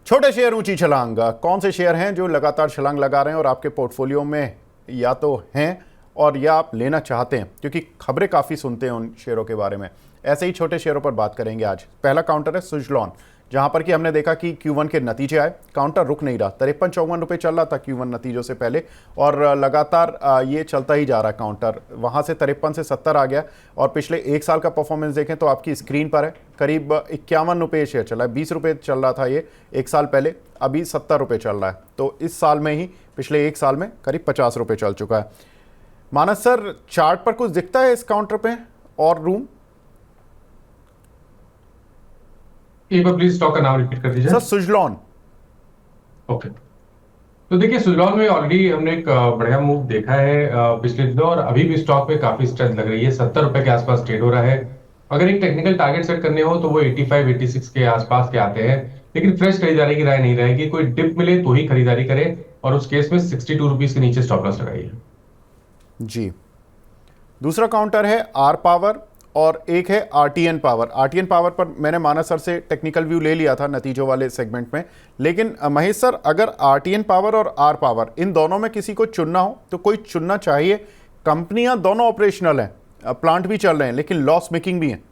छोटे शेयर ऊंची छलांग, कौन से शेयर हैं जो लगातार छलांग लगा रहे हैं और आपके पोर्टफोलियो में या तो हैं और या आप लेना चाहते हैं, क्योंकि खबरें काफ़ी सुनते हैं उन शेयरों के बारे में। ऐसे ही छोटे शेयरों पर बात करेंगे आज। पहला काउंटर है सुजलॉन, जहां पर कि हमने देखा कि Q1 के नतीजे आए, काउंटर रुक नहीं रहा। 53-54 रुपये चल रहा था Q1 नतीजों से पहले और लगातार ये चलता ही जा रहा है। काउंटर वहां से 53 से 70 आ गया और पिछले एक साल का परफॉर्मेंस देखें तो आपकी स्क्रीन पर है। करीब 51 रुपये शेयर चला है। 20 रुपये चल रहा था ये एक साल पहले, अभी 70 रुपये चल रहा है। तो इस साल में ही, पिछले एक साल में करीब 50 रुपये चल चुका है। मानस सर, चार्ट पर कुछ दिखता है इस काउंटर पे और रूम? एक बार प्लीज स्टॉक का नाम रिपीट कर दीजिए। सर सुजलॉन। ओके। तो देखिए, सुजलॉन में ऑलरेडी हमने एक बढ़िया मूव देखा है पिछले दिनों, और अभी भी स्टॉक में काफी स्ट्रेंथ लग रही है। 70 रुपए के आसपास ट्रेड हो रहा है। अगर एक टेक्निकल टारगेट सेट करने हो तो वो 85-86 के आसपास के आते हैं। लेकिन फ्रेश खरीदारी की राय नहीं रहेगी, कोई डिप मिले तो ही खरीदारी करें, और उस केस में 62 रुपीज के नीचे स्टॉप लॉस लगाइए। जी। दूसरा काउंटर है आर पावर और एक है आरटीएन पावर। आरटीएन पावर पर मैंने मानस सर से टेक्निकल व्यू ले लिया था नतीजों वाले सेगमेंट में। लेकिन महेश सर, अगर आरटीएन पावर और आर पावर इन दोनों में किसी को चुनना हो तो कोई चुनना चाहिए? कंपनियां दोनों ऑपरेशनल हैं, प्लांट भी चल रहे हैं, लेकिन लॉस मेकिंग भी हैं।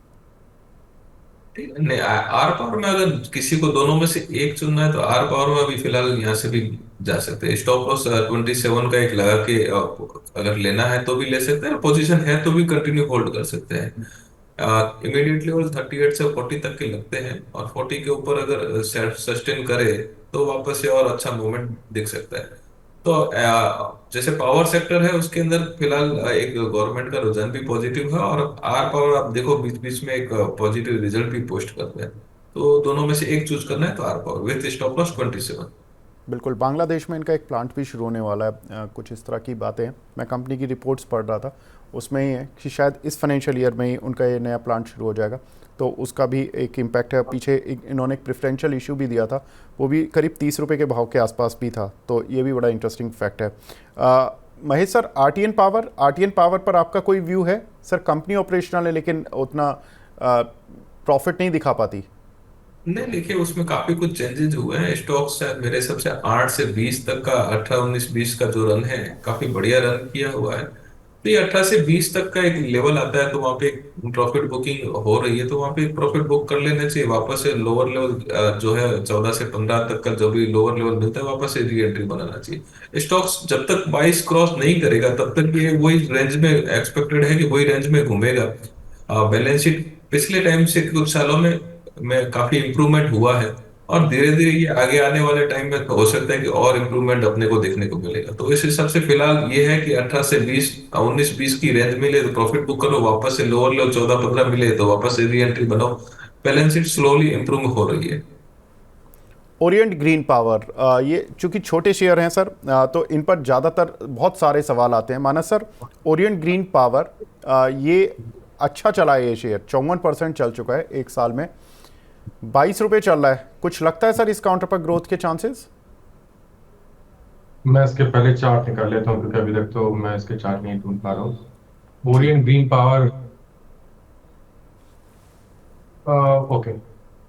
नहीं, आर पावर में अगर किसी को दोनों में से एक चुनना है तो आर पावर में अभी फिलहाल यहाँ से भी जा सकते हैं। स्टॉप लॉस 27 का एक लगा के अगर लेना है तो भी ले सकते हैं, पोजीशन है तो भी कंटिन्यू होल्ड कर सकते हैं। इमीडिएट लेवल 38 से 40 तक के लगते हैं, और 40 के ऊपर अगर सस्टेन करे तो वापस से और अच्छा मूवमेंट दिख सकता है। तो जैसे पावर सेक्टर है उसके अंदर फिलहाल एक गवर्नमेंट का रुझान भी पॉजिटिव है, और आर पावर आप देखो बीच बीच में एक पॉजिटिव रिजल्ट भी पोस्ट करते हैं। तो दोनों में से एक चूज करना है तो R power with stop loss 27। बिल्कुल। बांग्लादेश में इनका एक प्लांट भी शुरू होने वाला है, कुछ इस तरह की बातें हैं। मैं कंपनी की रिपोर्ट्स पढ़ रहा था, उसमें ही है कि शायद इस फाइनेंशियल ईयर में ही उनका ये नया प्लांट शुरू हो जाएगा। तो उसका भी एक इम्पैक्ट है। पीछे इन्होंने एक प्रेफरेंशियल इशू भी दिया था, वो भी करीब 30 रुपये के भाव के आसपास भी था। तो ये भी बड़ा इंटरेस्टिंग फैक्ट है। महेश सर, आरटीएन पावर पर आपका कोई व्यू है? सर कंपनी ऑपरेशनल है लेकिन उतना प्रॉफिट नहीं दिखा पाती। नहीं, देखिए उसमें काफी कुछ चेंजेस हुए हैं। स्टॉक से मेरे हिसाब से 8 से 20 तक का, 18 19 20 का जो रन है काफी बढ़िया रन किया हुआ है। तो ये 18 से 20 तक का एक लेवल आता है तो वहां पे प्रॉफिट बुकिंग हो रही है, तो वहां पे प्रॉफिट बुक कर लेना चाहिए। वापस से लोअर लेवल जो है 14 से 15 तक का जो भी लोअर लेवल मिलता है वापस से री एंट्री बनाना चाहिए। स्टॉक्स जब तक 22 क्रॉस नहीं करेगा तब तक ये वही रेंज में एक्सपेक्टेड है कि वही रेंज में घूमेगा। बैलेंस शीट पिछले टाइम से कुछ सालों में काफी इंप्रूवमेंट हुआ है, और धीरे धीरे ये आगे आने वाले टाइम में हो सकता है कि और इम्प्रूवमेंट अपने को देखने को मिलेगा। तो इस हिसाब से फिलहाल ये है कि 18 से 20, 19-20 की रेंज मिले तो प्रॉफिट बुक करो, वापस से लोअर लेवल 14-15 मिले तो वापस से री एंट्री बनाओ। बैलेंस शीट स्लोली इंप्रूव हो रही है। ओरिएंट ग्रीन पावर, ये चूंकि छोटे शेयर हैं सर, तो इन पर ज़्यादातर बहुत सारे सवाल आते हैं। मानस सर, ओरिएंट ग्रीन पावर ये अच्छा चला है, ये शेयर 54% चल चुका है एक साल में। 22 रुपये चल रहा है। कुछ लगता है सर इस काउंटर पर ग्रोथ के चांसेस? मैं इसके पहले चार्ट निकाल लेता हूँ, क्योंकि अभी तक तो मैं इसके चार्ट नहीं ढूंढ पा रहा हूँ। जी। Orient Green Power. ओके।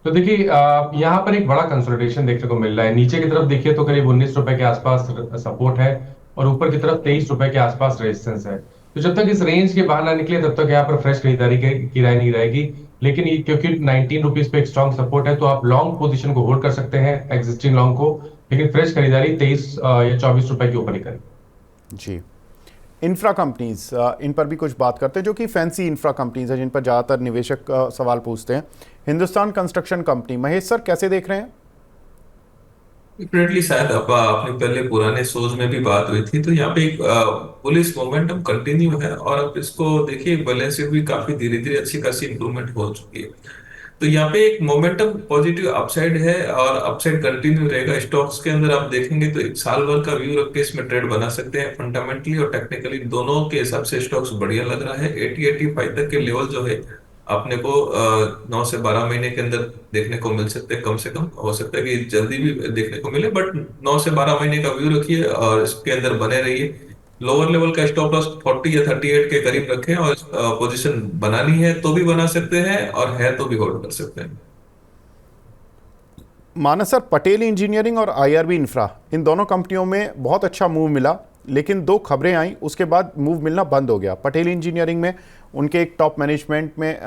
तो देखिए, यहाँ पर एक बड़ा कंसोलिडेशन देखने को मिल रहा है। नीचे की तरफ देखिए तो करीब 19 रुपए के आसपास सपोर्ट है, और ऊपर की तरफ 23 रुपए के आसपास रेजिस्टेंस है। तो जब तक इस रेंज के बाहर ना निकले तब तक यहाँ पर फ्रेश खरीदारी की राय नहीं रहेगी। लेकिन क्योंकि 19 रुपीज पे एक स्ट्रॉन्ग सपोर्ट है, तो आप लॉन्ग पोजीशन को होल्ड कर सकते हैं, एग्जिस्टिंग लॉन्ग को। लेकिन फ्रेश खरीदारी 23 या 24 रुपए के ऊपर ही करें। जी। इंफ्रा कंपनीज, इन पर भी कुछ बात करते हैं, जो कि फैंसी इंफ्रा कंपनीज हैं जिन पर ज़्यादातर निवेशक सवाल पूछते हैं। Hindustan construction company, Mahesh sir कैसे देख रहे हैं? डेफिनेटली, शायद अपने पहले पुराने शोज में भी बात हुई थी, तो यहाँ पे एक बुलिश मोमेंटम कंटिन्यू है, और अब इसको देखिए बैलेंस शीट भी काफी धीरे धीरे अच्छी खासी इंप्रूवमेंट हो चुकी है। तो यहाँ पे एक मोमेंटम पॉजिटिव अपसाइड है, और अपसाइड कंटिन्यू रहेगा। स्टॉक्स के अंदर आप देखेंगे तो एक साल भर का व्यू रख के इसमें ट्रेड बना सकते हैं। फंडामेंटली और टेक्निकली दोनों के हिसाब से स्टॉक्स बढ़िया लग रहा है। 80-85 तक के लेवल जो है अपने को 9 से 12 महीने के अंदर देखने को मिल सकते हैं। कम से कम हो सकता है कि जल्दी भी देखने को मिले, बट 9 से 12 महीने का व्यू रखिए और इसके अंदर बने रहिए। लोअर लेवल का स्टॉप लॉस 40 या 38 के करीब रखें, और पोजीशन बनानी है तो भी बना सकते हैं, और है तो भी होल्ड कर सकते हैं। मानस सर, पटेल इंजीनियरिंग और आईआरबी इंफ्रा, इन दोनों कंपनियों में बहुत अच्छा मूव मिला, लेकिन दो खबरें आई, उसके बाद मूव मिलना बंद हो गया। पटेल इंजीनियरिंग में उनके एक टॉप मैनेजमेंट में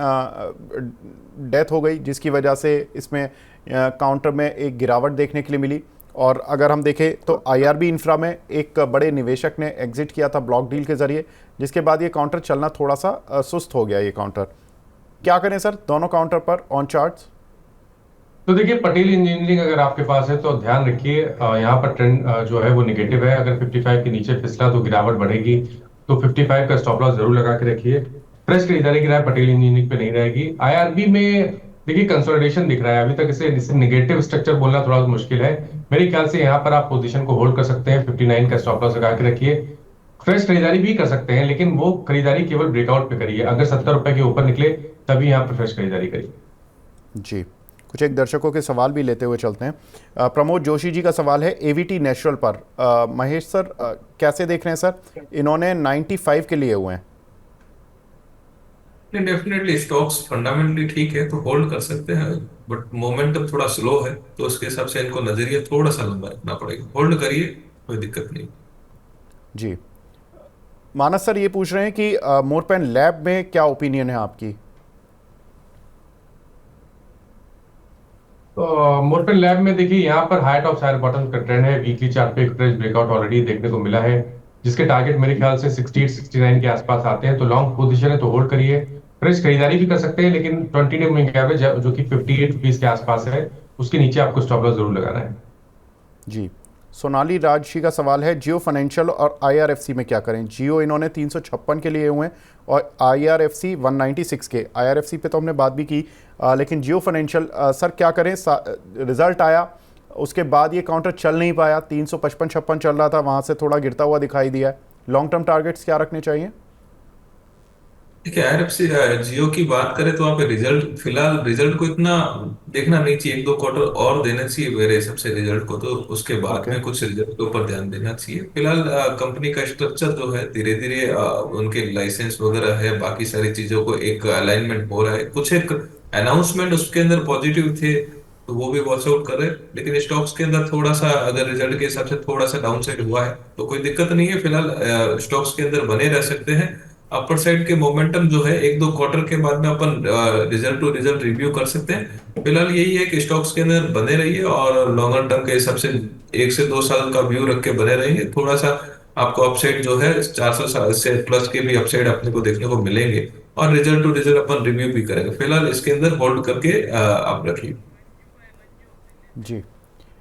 डेथ हो गई, जिसकी वजह से इसमें काउंटर में एक गिरावट देखने के लिए मिली। और अगर हम देखें तो आईआरबी इंफ्रा में एक बड़े निवेशक ने एग्जिट किया था ब्लॉक डील के ज़रिए, जिसके बाद ये काउंटर चलना थोड़ा सा सुस्त हो गया। ये काउंटर क्या करें सर दोनों काउंटर पर ऑन चार्ट्स? तो देखिए, पटेल इंजीनियरिंग अगर आपके पास है तो ध्यान रखिए, यहाँ पर ट्रेंड जो है वो नेगेटिव है। अगर 55 के नीचे फिसला तो गिरावट बढ़ेगी, तो 55 का स्टॉप लॉस जरूर लगा के रखिए। फ्रेश खरीदारी की राय पटेल इंजीनियरिंग पे नहीं रहेगी। आईआरबी में देखिए कंसोलिडेशन दिख रहा है, अभी तक इसे नेगेटिव स्ट्रक्चर बोलना थोड़ा मुश्किल है। मेरे ख्याल से यहाँ पर आप पोजीशन को होल्ड कर सकते हैं, 59 का स्टॉप लॉस लगा के रखिए। फ्रेश खरीदारी भी कर सकते हैं, लेकिन वो खरीदारी केवल ब्रेकआउट पे करिए। अगर 70 रुपए के ऊपर निकले तभी यहाँ पर फ्रेश खरीदारी करिए। जी, कुछ एक दर्शकों के सवाल भी लेते हुए चलते हैं। प्रमोद जोशी जी का सवाल है एवीटी नेचुरल पर। महेश सर, कैसे देख रहे हैं सर? इन्होंने 95 के लिए हुए हैं। डेफिनेटली स्टॉक्स फंडामेंटली ठीक है तो होल्ड कर सकते हैं, बट मोमेंटम थोड़ा स्लो है तो उसके हिसाब से इनको नजरिया थोड़ा सा लंबा रखना पड़ेगा। होल्ड करिए, कोई दिक्कत नहीं। जी, मानस सर ये पूछ रहे हैं कि मोरपेन लैब में क्या ओपिनियन है आपकी? तो मोरपेन लैब में देखिए, यहाँ पर हाइट ऑफ साइड बॉटम का ट्रेंड है। वीकली चार्ट पे एक फ्रेश ब्रेकआउट ऑलरेडी देखने को मिला है, जिसके टारगेट मेरे ख्याल से 68 69 के आसपास आते हैं। तो लॉन्ग पोजीशन है तो होल्ड करिए। फ्रेश खरीदारी भी कर सकते हैं, लेकिन 20 डे मूविंग एवरेज जो कि 58 रुपीज के आसपास है, उसके नीचे आपको स्टॉप लॉस जरूर लगाना है। जी, सोनाली राजशी का सवाल है जियो फाइनेंशियल और आईआरएफसी में क्या करें? जियो इन्होंने 356 के लिए हुए हैं और आईआरएफसी 196 के। आईआरएफसी पे तो हमने बात भी की, लेकिन जियो फाइनेंशियल सर क्या करें? रिजल्ट आया, उसके बाद ये काउंटर चल नहीं पाया, 355-56 चल रहा था, वहाँ से थोड़ा गिरता हुआ दिखाई दिया है। लॉन्ग टर्म टारगेट्स क्या रखने चाहिए? देखिए, आईआरएफसी जियो की बात करें तो वहाँ पे रिजल्ट, फिलहाल रिजल्ट को इतना देखना नहीं चाहिए। एक दो क्वार्टर और देना चाहिए मेरे हिसाब से रिजल्ट को, तो उसके बाद ओके। में कुछ रिजल्ट के ऊपर ध्यान देना चाहिए। फिलहाल कंपनी का स्ट्रक्चर जो है धीरे धीरे उनके लाइसेंस वगैरह है, बाकी सारी चीजों को एक अलाइनमेंट हो रहा है। कुछ एक अनाउंसमेंट उसके अंदर पॉजिटिव थे तो वो भी वॉच आउट कर रहे हैं, लेकिन स्टॉक्स के अंदर थोड़ा सा अगर रिजल्ट के हिसाब से थोड़ा सा डाउन साइड हुआ है तो कोई दिक्कत नहीं है। फिलहाल स्टॉक्स के अंदर बने रह सकते हैं। अपर साइड के मोमेंटम जो है एक दो क्वार्टर के बाद में अपन रिजल्ट टू रिजल्ट रिव्यू कर सकते हैं। फिलहाल यही है कि स्टॉक्स के अंदर बने रहिए और लॉन्गर टर्म के हिसाब से 1 से 2 साल का व्यू रख के बने रहेंगे। थोड़ा सा आपको अपसाइड जो है 400 से प्लस के भी अपसाइड अपने को देखने को मिलेंगे और रिजल्ट टू रिजल्ट अपन रिव्यू भी करेंगे। फिलहाल इसके अंदर होल्ड करके आप रखिए। जी,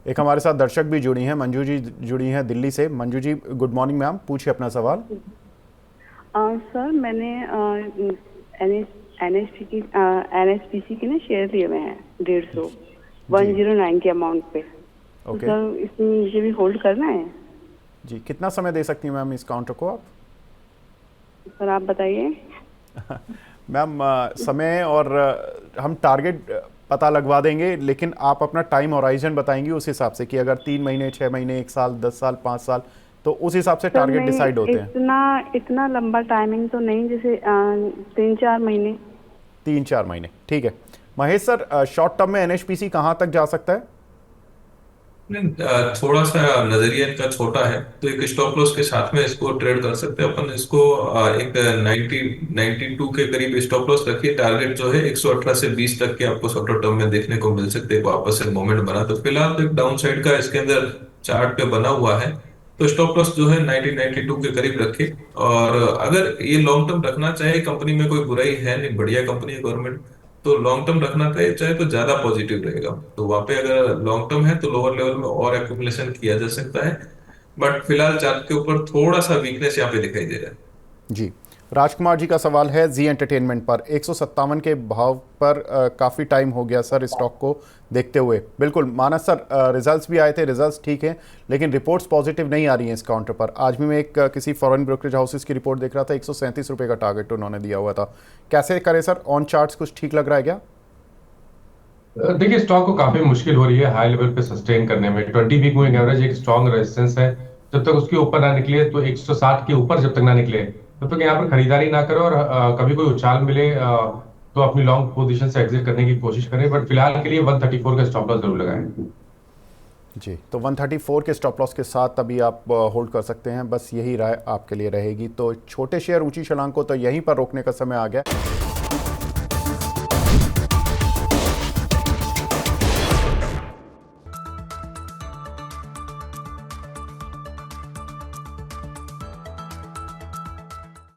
एक हमारे साथ दर्शक भी जुड़ी हैं, मंजू जी जुड़ी हैं दिल्ली से। Manju ji good morning ma'am, पूछिए अपना सवाल। सर मैंने एनएसपीसी के ना शेयर लिए हुए हैं 150 109 के अमाउंट पे। तो ओके। सर इसमें मुझे भी होल्ड करना है? जी, कितना समय दे सकती हैं मैम इस काउंटर को आप? सर आप बताइए। मैम समय और हम टारगेट पता लगवा देंगे, लेकिन आप अपना टाइम होराइजन बताएंगी उस हिसाब से कि अगर 3 महीने, 6 महीने, 1 साल, 10 साल, 5 साल, तो उस हिसाब से टारगेट डिसाइड होते हैं। इतना लंबा टाइमिंग तो नहीं, जैसे 3-4 महीने। 3-4 महीने, ठीक है। महेश सर, शॉर्ट टर्म में एनएचपीसी कहाँ तक जा सकता है? थोड़ा सा नजरिया इनका छोटा है तो एक स्टॉप लॉस के साथ में इसको ट्रेड कर सकते हैं अपन। इसको एक 92 के करीब स्टॉप लॉस रखिए। टारगेट जो है 118 से 20 तक के आपको शॉर्ट टर्म में देखने को मिल सकते हैं। वापस से मोमेंट बना तो फिलहाल तो एक डाउन साइड का इसके अंदर चार्ट पे बना हुआ है, तो स्टॉप लॉस जो है 92 के करीब रखे। और अगर ये लॉन्ग टर्म रखना चाहे, कंपनी में कोई बुराई है नहीं, बढ़िया कंपनी है गवर्नमेंट, तो लॉन्ग टर्म रखना चाहे तो ज्यादा पॉजिटिव रहेगा। तो वहां पे अगर लॉन्ग टर्म है तो लोअर लेवल में और एक्यूमुलेशन किया जा सकता है, बट फिलहाल चार्ट के ऊपर थोड़ा सा वीकनेस यहाँ पे दिखाई दे रहा है। जी, राजकुमार जी का सवाल है जी एंटरटेनमेंट पर 157 के भाव पर काफ़ी टाइम हो गया सर स्टॉक को देखते हुए। बिल्कुल मानस सर, रिजल्ट्स भी आए थे, रिजल्ट्स ठीक हैं, लेकिन रिपोर्ट्स पॉजिटिव नहीं आ रही हैं इस काउंटर पर। आज भी मैं एक किसी फॉरेन ब्रोकरेज हाउसेस की रिपोर्ट देख रहा था, 137 रुपये का टारगेट उन्होंने दिया हुआ था। कैसे करें सर? ऑन चार्ट्स कुछ ठीक लग रहा है क्या? देखिए, स्टॉक को काफी मुश्किल हो रही है हाई लेवल पे सस्टेन करने में। 20 वीक मूविंग एवरेज एक स्ट्रॉन्ग रेजिस्टेंस है। जब तक उसके ऊपर ना निकले, तो 160 के ऊपर जब तक ना निकले तब तक यहाँ पर खरीदारी ना करो। और कभी कोई उछाल मिले तो अपनी लॉन्ग पोजीशन से एग्जिट करने की कोशिश करें, बट फिलहाल के लिए 134 का स्टॉप लॉस जरूर लगाएं। जी, तो 134 के स्टॉप लॉस के साथ अभी आप होल्ड कर सकते हैं, बस यही राय आपके लिए रहेगी। तो छोटे शेयर ऊंची छलांग को तो यहीं पर रोकने का समय आ गया।